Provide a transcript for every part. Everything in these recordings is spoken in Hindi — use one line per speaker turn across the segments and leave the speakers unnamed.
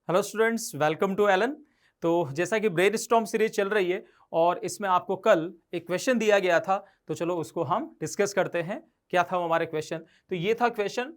Hello students, welcome to Allen. तो जैसा कि ब्रेनस्टॉर्म सीरीज चल रही है और इसमें आपको कल एक क्वेश्चन दिया गया था, तो चलो उसको हम डिस्कस करते हैं। क्या था वो हमारे क्वेश्चन? तो ये था question,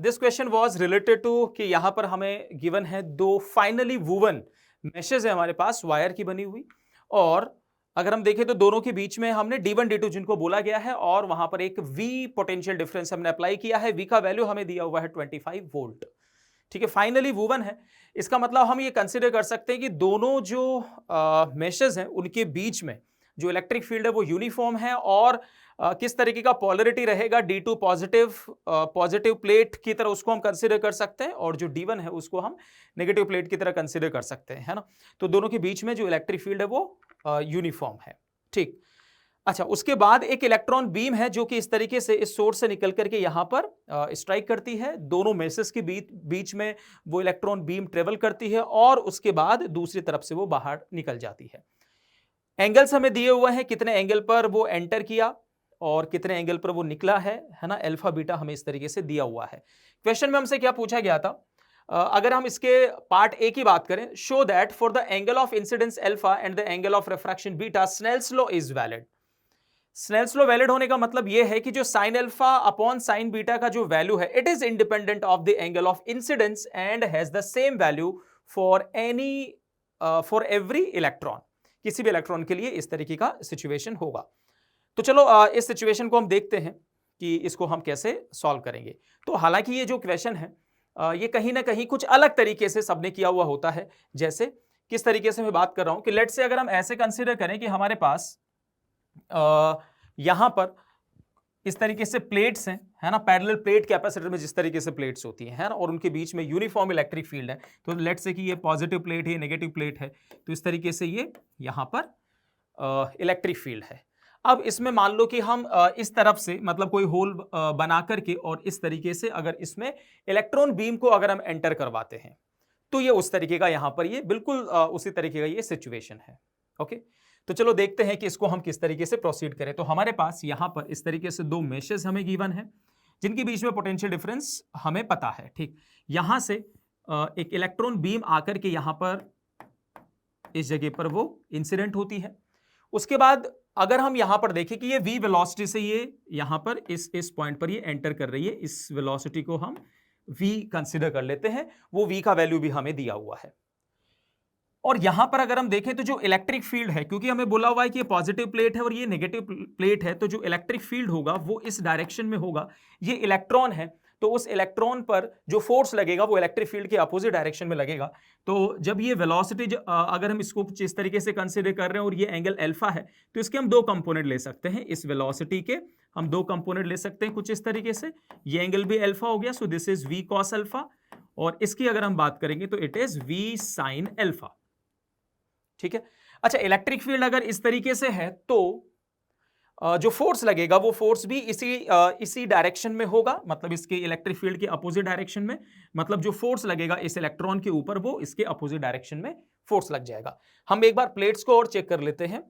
this question was related to कि यहाँ पर हमें गिवन है दो फाइनली वूवन मैशेज है हमारे पास वायर की बनी हुई, और अगर हम देखें तो दोनों के बीच में हमने D1 D2 जिनको बोला गया है, और वहां पर एक V पोटेंशियल डिफरेंस हमने अप्लाई किया है। V का वैल्यू हमें दिया हुआ है 25 वोल्ट। ठीक है, फाइनली वूवन है। इसका मतलब हम ये कंसीडर कर सकते हैं कि दोनों जो मेशेस हैं उनके बीच में जो इलेक्ट्रिक फील्ड है वो यूनिफॉर्म है, और किस तरीके का पोलरिटी रहेगा, D2 पॉजिटिव पॉजिटिव प्लेट की तरह उसको हम कंसीडर कर सकते हैं, और जो D1 है उसको हम नेगेटिव प्लेट की तरह कंसीडर कर सकते हैं, है ना। तो दोनों के बीच में जो इलेक्ट्रिक फील्ड है वो यूनिफॉर्म है। ठीक, अच्छा, उसके बाद एक इलेक्ट्रॉन बीम है जो कि इस तरीके से इस सोर्स से निकल करके यहां पर स्ट्राइक करती है। दोनों मेसेस के बीच में वो इलेक्ट्रॉन बीम ट्रेवल करती है, और उसके बाद दूसरी तरफ से वो बाहर निकल जाती है। एंगल्स हमें दिए हुए हैं, कितने एंगल पर वो एंटर किया और कितने एंगल पर वो निकला है ना। अल्फा बीटा हमें इस तरीके से दिया हुआ है। क्वेश्चन में हमसे क्या पूछा गया था? अगर हम इसके पार्ट ए की बात करें, show that for the angle of incidence alpha and the angle of refraction beta Snell's law is valid. Snell's law valid होने का मतलब यह है कि जो sine alpha upon sine beta का जो वैल्यू है, it is independent of the angle of incidence and has the same value for for every electron. किसी भी इलेक्ट्रॉन के लिए इस तरीके का सिचुएशन होगा। तो चलो इस सिचुएशन को हम देखते हैं कि इसको हम कैसे सॉल्व करेंगे। तो हालांकि ये जो क्वेश्चन है ये कहीं ना कहीं कुछ अलग तरीके से सबने किया हुआ होता है। जैसे किस तरीके से मैं बात कर रहा हूं कि लेट्स से अगर हम ऐसे कंसीडर करें कि हमारे पास यहां पर इस तरीके से प्लेट्स हैं, है ना। पैरेलल प्लेट कैपेसिटर में जिस तरीके से प्लेट्स होती हैं, है ना, और उनके बीच में यूनिफॉर्म इलेक्ट्रिक फील्ड है। तो लेट्स से कि ये पॉजिटिव प्लेट है, नेगेटिव प्लेट है, तो इस तरीके से ये यहां पर इलेक्ट्रिक फील्ड है। अब इसमें मान लो कि हम इस तरफ से मतलब कोई होल बना करके और इस तरीके से अगर इसमें इलेक्ट्रॉन बीम को अगर हम एंटर करवाते हैं, तो ये उस तरीके का यहां पर ये बिल्कुल उसी तरीके का ये सिचुएशन है। ओके, तो चलो देखते हैं कि इसको हम किस तरीके से प्रोसीड करें। तो हमारे पास यहां पर इस तरीके से दो मेशेस हमें गिवन है जिनके बीच में पोटेंशियल डिफरेंस हमें पता है। ठीक, यहां से एक इलेक्ट्रॉन बीम आकर के यहां पर इस जगह पर वो इंसिडेंट होती है। उसके बाद अगर हम यहां पर देखें कि ये v वेलोसिटी से ये यहां पर इस पॉइंट पर ये एंटर कर रही है, इस वेलोसिटी को हम v कंसीडर कर लेते हैं। वो v का वैल्यू भी हमें दिया हुआ है। और यहां पर अगर हम देखें तो जो इलेक्ट्रिक फील्ड है, क्योंकि हमें बोला हुआ है कि ये पॉजिटिव प्लेट है और ये नेगेटिव प्लेट है, तो जो इलेक्ट्रिक फील्ड होगा वो इस डायरेक्शन में होगा। ये इलेक्ट्रॉन है, तो उस इलेक्ट्रॉन पर जो फोर्स लगेगा वो इलेक्ट्रिक फील्ड के अपोजिट डायरेक्शन में लगेगा। तो जब ये वेलोसिटी अगर हम इसको इस तरीके से कंसीडर कर रहे हैं और ये एंगल अल्फा है, तो इसके हम दो कंपोनेंट ले सकते हैं। इस वेलोसिटी के हम दो कंपोनेंट ले सकते हैं कुछ इस तरीके से। ये एंगल भी अल्फा हो गया, so this is v cos alpha, और इसकी अगर हम बात करेंगे तो it is v sin alpha. ठीक है, अच्छा, इलेक्ट्रिक फील्ड अगर इस तरीके से है तो जो फोर्स लगेगा वो फोर्स भी इसी डायरेक्शन में होगा, मतलब इसके इलेक्ट्रिक फील्ड के अपोजिट डायरेक्शन में। मतलब जो फोर्स लगेगा इस इलेक्ट्रॉन के ऊपर वो इसके अपोजिट डायरेक्शन में फोर्स लग जाएगा। हम एक बार प्लेट्स को और चेक कर लेते हैं।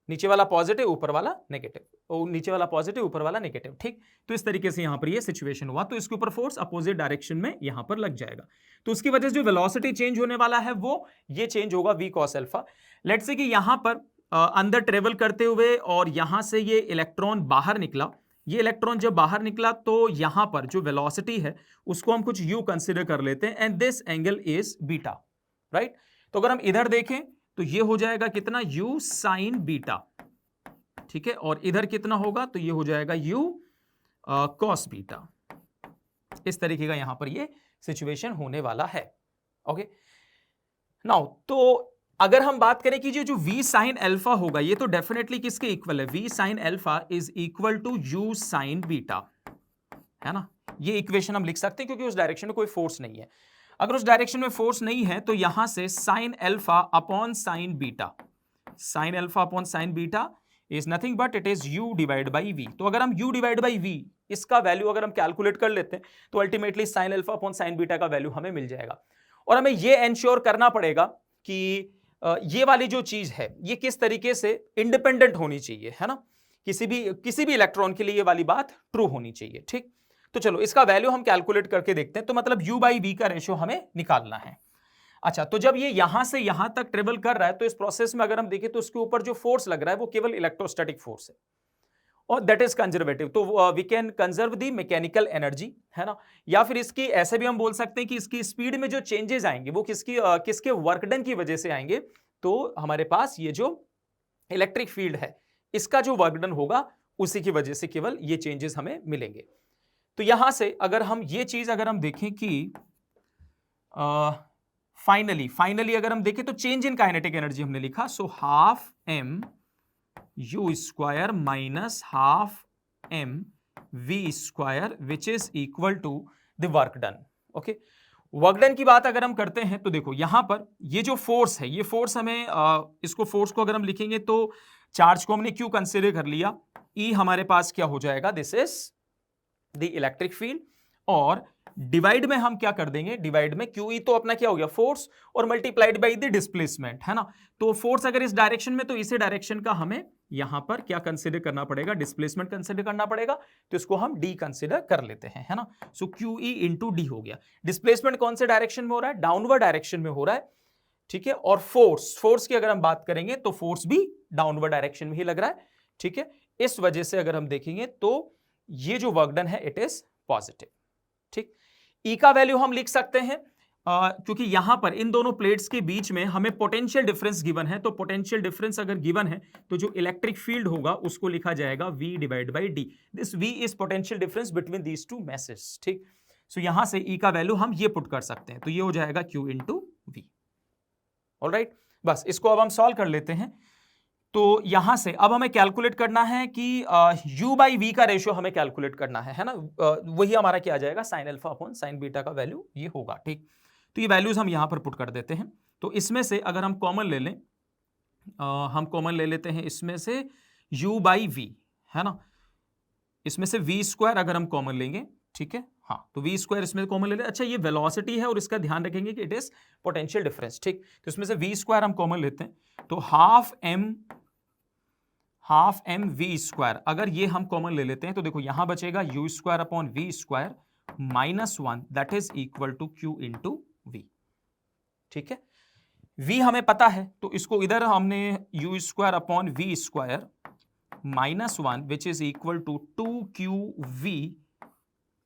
नीचे वाला पॉजिटिव, ऊपर वाला नेगेटिव, और नीचे वाला पॉजिटिव, ऊपर वाला नेगेटिव। ठीक, तो इस तरीके से यहां पर ये सिचुएशन हुआ, तो इसके ऊपर फोर्स अपोजिट डायरेक्शन में यहां पर लग जाएगा। तो उसकी वजह से जो वेलोसिटी चेंज होने वाला है वो ये चेंज होगा v cos alpha. Let's say कि यहां पर अंदर ट्रेवल करते हुए और यहां से ये इलेक्ट्रॉन बाहर निकला। ये इलेक्ट्रॉन जब बाहर निकला तो यहां पर जो वेलोसिटी है उसको हम कुछ u कंसीडर कर लेते हैं, and this angle is beta, right. तो अगर हम इधर देखें तो ये हो जाएगा कितना, u sin बीटा। ठीक है, और इधर कितना होगा, तो ये हो जाएगा u cos बीटा। इस तरीके का यहां पर ये सिचुएशन होने वाला है। ओके, नाउ तो अगर हम बात करें कि जो v sin अल्फा होगा, ये तो डेफिनेटली किसके इक्वल है, v sin alpha is equal to u sin beta, है ना। ये इक्वेशन हम लिख सकते हैं क्योंकि उस डायरेक्शन में कोई फोर्स नहीं है। अगर उस डायरेक्शन में फोर्स नहीं है तो यहां से sin alpha upon sin beta, sin alpha upon sin beta is nothing but it is u divide by v। तो अगर हम u डिवाइड बाई v इसका वैल्यू अगर हम कैलकुलेट कर लेते हैं तो ultimately sin alpha upon sin beta का वैल्यू हमें मिल जाएगा। और हमें ये एंश्योर करना पड़ेगा कि ये वाली जो चीज है ये किस तरीके से इंडिपेंडेंट होनी चाहिए, है ना। किसी भी इलेक्ट्रॉन के लिए ये वाली बात ट्रू होनी चाहिए। ठीक, तो चलो इसका वैल्यू हम कैलकुलेट करके देखते हैं। तो मतलब u बाई v का रेशियो हमें निकालना है। अच्छा, तो जब ये यहां से यहां तक ट्रेवल कर रहा है तो इस प्रोसेस में अगर हम देखें तो उसके ऊपर जो फोर्स लग रहा है वो केवल इलेक्ट्रोस्टैटिक फोर्स है और दैट इज कंजर्वेटिव। तो we can conserve the mechanical energy, है ना। या फिर इसकी ऐसे भी हम बोल सकते हैं कि इसकी स्पीड में जो चेंजेस आएंगे वो किसके वर्क डन की वजह से आएंगे। तो हमारे पास ये जो इलेक्ट्रिक फील्ड है इसका जो वर्क डन होगा उसी की वजह से केवल ये चेंजेस हमें मिलेंगे। तो यहां से अगर हम ये चीज अगर हम देखें कि फाइनली अगर हम देखें तो चेंज इन काइनेटिक एनर्जी हमने लिखा, so half m u square minus half m v square which is equal to the work done. Okay, work done की बात अगर हम करते हैं तो देखो यहां पर ये जो फोर्स है, ये फोर्स हमें इसको फोर्स को अगर हम लिखेंगे तो चार्ज को हमने क्यू कंसीडर कर लिया, ई हमारे पास क्या हो जाएगा, this is the electric field, और डिवाइड में हम क्या कर देंगे, डिवाइड में क्यू ई तो अपना क्या हो गया फोर्स और मल्टीप्लाइड बाई द डिस्प्लेसमेंट, है ना। तो फोर्स अगर इस डायरेक्शन में तो इसी डायरेक्शन का हमें यहां पर क्या कंसीडर करना पड़ेगा, डिस्प्लेसमेंट कंसीडर करना पड़ेगा। तो इसको हम डी कंसीडर कर लेते हैं, है ना। सो क्यू ई इंटू डी हो गया। डिस्प्लेसमेंट कौन से डायरेक्शन में हो रहा है, डाउनवर्ड डायरेक्शन में हो रहा है, ठीक है। और फोर्स की अगर हम बात करेंगे तो फोर्स भी डाउनवर्ड डायरेक्शन में ही लग रहा है, ठीक है। इस वजह से अगर हम देखेंगे तो ये जो वर्क डन है इट इज पॉजिटिव, ठीक। ई का वैल्यू हम लिख सकते हैं क्योंकि यहां पर इन दोनों प्लेट्स के बीच में हमें पोटेंशियल डिफरेंस गिवन है। तो पोटेंशियल डिफरेंस अगर गिवन है तो जो इलेक्ट्रिक फील्ड होगा उसको लिखा जाएगा V divide by D. This V is potential difference between these two message, ठीक। सो यहां से E का वैल्यू हम ये पुट कर सकते हैं, तो ये हो जाएगा Q इंटू V। ऑलराइट, बस इसको अब हम सॉल्व कर लेते हैं। तो यहां से अब हमें कैलकुलेट करना है कि u बाई वी का रेशियो हमें कैलकुलेट करना है ना। वही हमारा क्या आ जाएगा, sign alpha upon sine beta का वैल्यू ये होगा, ठीक। तो ये वैल्यूज हम यहां पर पुट कर देते हैं। तो इसमें से अगर हम कॉमन ले लें, हम कॉमन ले लेते हैं इसमें से u बाई वी, है ना। इसमें से v स्क्वायर अगर हम कॉमन लेंगे, ठीक है, हाँ, तो v स्क्वायर इसमें कॉमन ले लें। अच्छा, ये वेलोसिटी है और इसका ध्यान रखेंगे कि इट इज पोटेंशियल डिफरेंस, ठीक। तो इसमें से v स्क्वायर हम कॉमन लेते हैं तो हाफ एम वी स्क्वायर अगर ये हम कॉमन ले लेते हैं तो देखो यहां बचेगा u square upon v square minus 1 that is equal to q into v, ठीक है। v हमें पता है तो इसको इधर हमने u square upon v square minus 1 which is equal to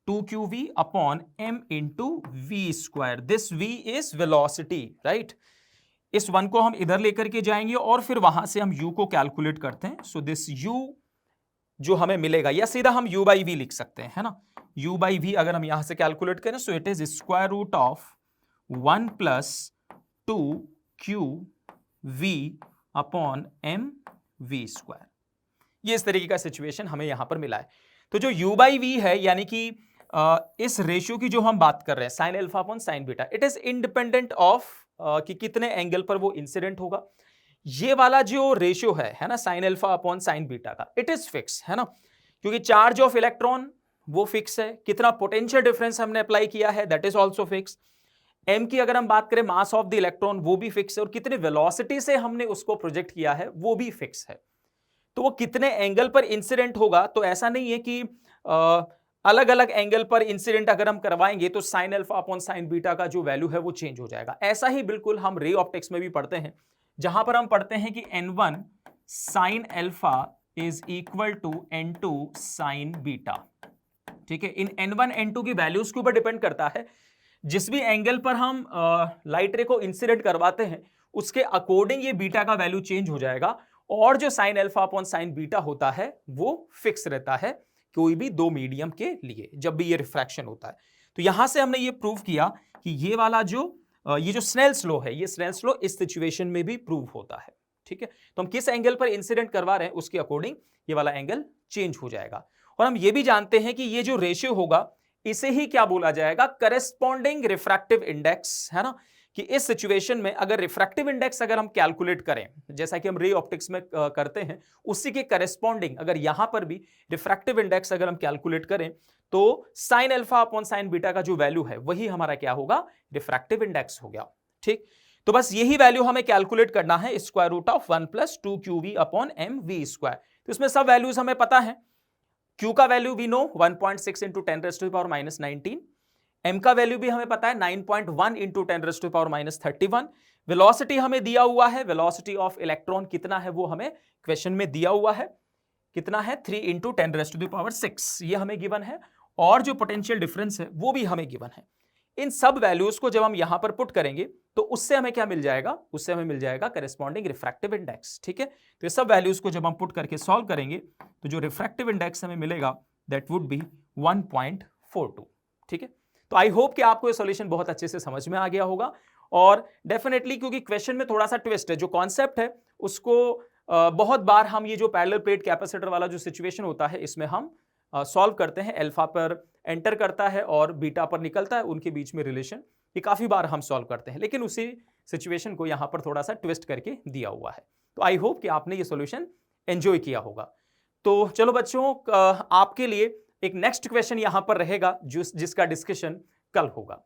2qv upon m into v square. This v is velocity, right. इस 1 को हम इधर लेकर के जाएंगे और फिर वहां से हम u को कैलकुलेट करते हैं। सो दिस u जो हमें मिलेगा, या सीधा हम u बाई वी लिख सकते हैं, है ना। u बाई वी अगर हम यहां से कैलकुलेट करें so it is square root of 1 plus 2qv upon m v square. ये इस तरीके का सिचुएशन हमें यहां पर मिला है। तो जो u बाई वी है यानी कि इस रेशियो की जो हम बात कर रहे हैं sign alpha upon sine beta, it is independent of कि कितने एंगल पर वो इंसिडेंट होगा। ये वाला जो रेशियो है ना, sign alpha upon sine beta का, इट इज फिक्स, है ना, क्योंकि चार्ज ऑफ इलेक्ट्रॉन वो फिक्स है, कितना पोटेंशियल डिफरेंस हमने अप्लाई किया है that is also fix. m की अगर हम बात करें मास ऑफ द इलेक्ट्रॉन वो भी फिक्स है, और कितने वेलोसिटी से हमने उसको प्रोजेक्ट किया है वो भी फिक्स है। तो वो कितने एंगल पर इंसिडेंट होगा, तो ऐसा नहीं है कि अलग अलग एंगल पर इंसिडेंट अगर हम करवाएंगे तो sign alpha upon sine beta का जो वैल्यू है वो चेंज हो जाएगा। ऐसा ही बिल्कुल हम रे ऑप्टिक्स में भी पढ़ते हैं, जहां पर हम पढ़ते हैं कि n1 sine alpha is equal to n2 sine beta, ठीक है। इन n1 n2 की वैल्यूज के ऊपर डिपेंड करता है, जिस भी एंगल पर हम लाइट रे को इंसिडेंट करवाते हैं उसके अकॉर्डिंग ये बीटा का वैल्यू चेंज हो जाएगा, और जो sine alpha upon sine beta होता है वो फिक्स रहता है कोई भी दो मीडियम के लिए जब भी ये रिफ्रैक्शन होता है। तो यहां से हमने ये प्रूव किया कि ये वाला ये जो स्नेल्स लॉ है, ये स्नेल्स लॉ इस सिचुएशन में भी प्रूव होता है, ठीक है। तो हम किस एंगल पर इंसिडेंट करवा रहे हैं उसके अकॉर्डिंग ये वाला एंगल चेंज हो जाएगा। और हम ये भी जानते हैं कि ये जो रेशियो होगा इसे ही क्या बोला जाएगा, करेस्पॉन्डिंग रिफ्रैक्टिव इंडेक्स, है ना। कि इस सिचुएशन में अगर रिफ्रैक्टिव इंडेक्स अगर हम कैलकुलेट करें जैसा कि हम रे ऑप्टिक्स में करते हैं, उसी के करेस्पॉन्डिंग अगर यहां पर भी रिफ्रैक्टिव इंडेक्स अगर हम कैलकुलेट करें तो sign alpha upon sine beta का जो वैल्यू है वही हमारा क्या होगा, रिफ्रैक्टिव इंडेक्स हो गया, ठीक। तो बस यही वैल्यू हमें कैलकुलेट करना है, square root of 1 plus 2qv upon m v square. तो इसमें सब वैल्यूज हमें पता है, Q का value we know 1.6 into 10⁻⁻19, M का वैल्यू भी हमें पता है 9.1 इंटू 10⁻⁻31, वेलोसिटी हमें दिया हुआ है, वेलोसिटी ऑफ इलेक्ट्रॉन कितना है वो हमें क्वेश्चन में दिया हुआ है, कितना है 3 इंटू 10⁻6 ये हमें गिवन है, और जो पोटेंशियल डिफरेंस है वो भी हमें गिवन है। इन सब वैल्यूज को जब हम यहां पर पुट करेंगे तो उससे हमें क्या मिल जाएगा, उससे हमें मिल जाएगा करेस्पॉन्डिंग रिफ्रैक्टिव इंडेक्स। ठीक है, तो ये सब वैल्यूज को जब हम पुट करके सॉल्व करेंगे तो जो रिफ्रैक्टिव इंडेक्स हमें मिलेगा दैट वुड बी 1.42। ठीक है, तो आई होप कि आपको ये सॉल्यूशन बहुत अच्छे से समझ में आ गया होगा, और डेफिनेटली क्योंकि क्वेश्चन में थोड़ा सा ट्विस्ट है, जो कॉन्सेप्ट है उसको बहुत बार हम ये जो पैरेलल प्लेट कैपेसिटर वाला जो सिचुएशन होता है इसमें हम सॉल्व करते हैं, अल्फा पर एंटर करता है और बीटा पर निकलता है, उनके बीच में रिलेशन, ये काफी बार हम सॉल्व करते हैं, लेकिन उसी सिचुएशन को यहां पर थोड़ा सा ट्विस्ट करके दिया हुआ है। तो आई होप कि आपने ये सॉल्यूशन एंजॉय किया होगा। तो चलो बच्चों, आपके लिए एक नेक्स्ट क्वेश्चन यहां पर रहेगा जिसका डिस्कशन कल होगा।